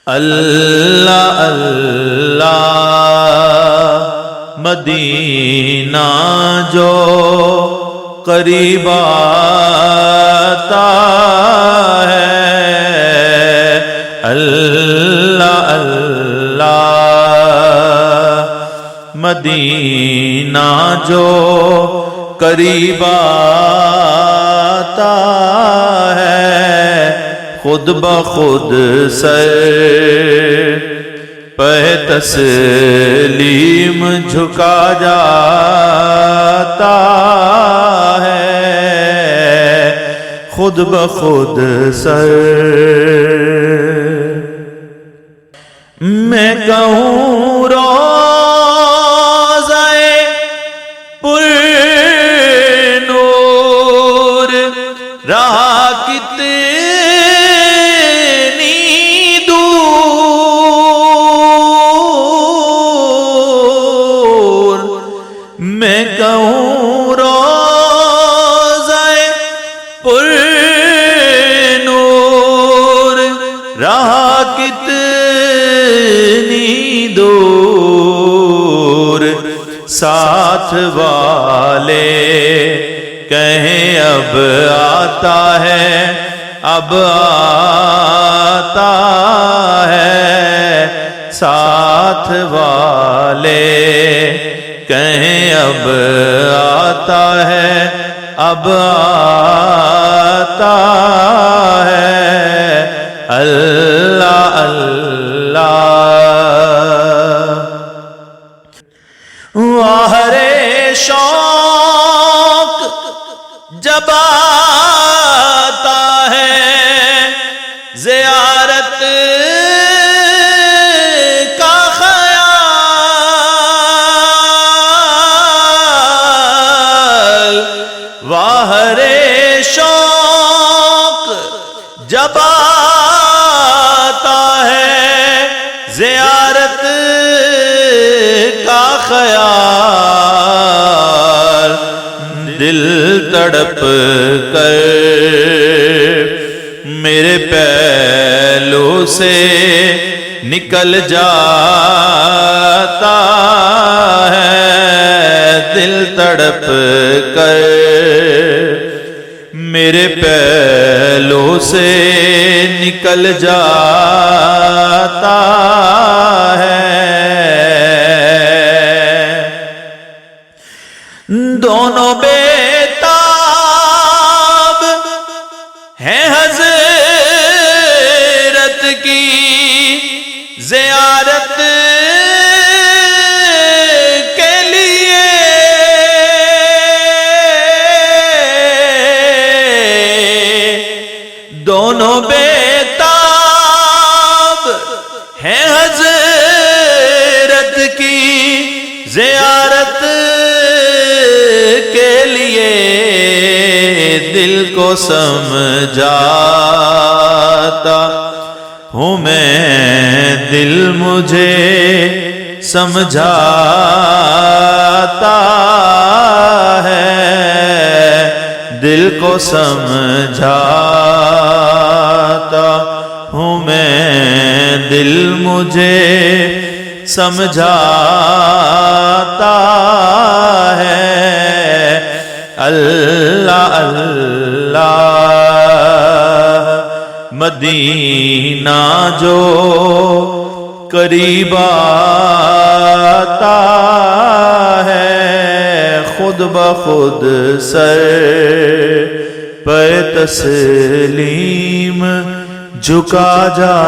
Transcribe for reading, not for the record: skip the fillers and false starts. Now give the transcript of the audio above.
اللہ اللہ مدینہ جو قریب آتا ہے، اللہ اللہ مدینہ جو قریب آتا ہے، خود بخود سر پہ تسلیم جھکا جاتا ہے، خود بخود سر میں کہوں روضہ پر نور رہا کتنی دور، میں کہوں روضہ پر نور رہا کتنی دور، ساتھ والے کہیں اب آتا ہے، اب آتا ہے، ساتھ والے کہیں اب آتا ہے، اب آتا ہے، اللہ اللہ واہرے شوق جب آتا ہے، زیارت کا خیال، واہرے شوق جب آتا ہے، زیارت کا خیال، دل تڑپ کر میرے پہلو سے نکل جاتا ہے، دل تڑپ کر میرے پہلو سے نکل جاتا ہے، دونوں بےتاب ہیں حضرت کی زیارت کے لیے، دونوں بےتاب ہیں حضرت کی زیارت کے لیے، دل کو سمجھاتا ہوں میں، دل مجھے سمجھاتا ہے، دل کو سمجھاتا ہوں میں، دل مجھے سمجھاتا ہے، اللہ اللہ مدینہ جو قریب آتا ہے، خود بخود سر پہ تسلیم جھکا جاتا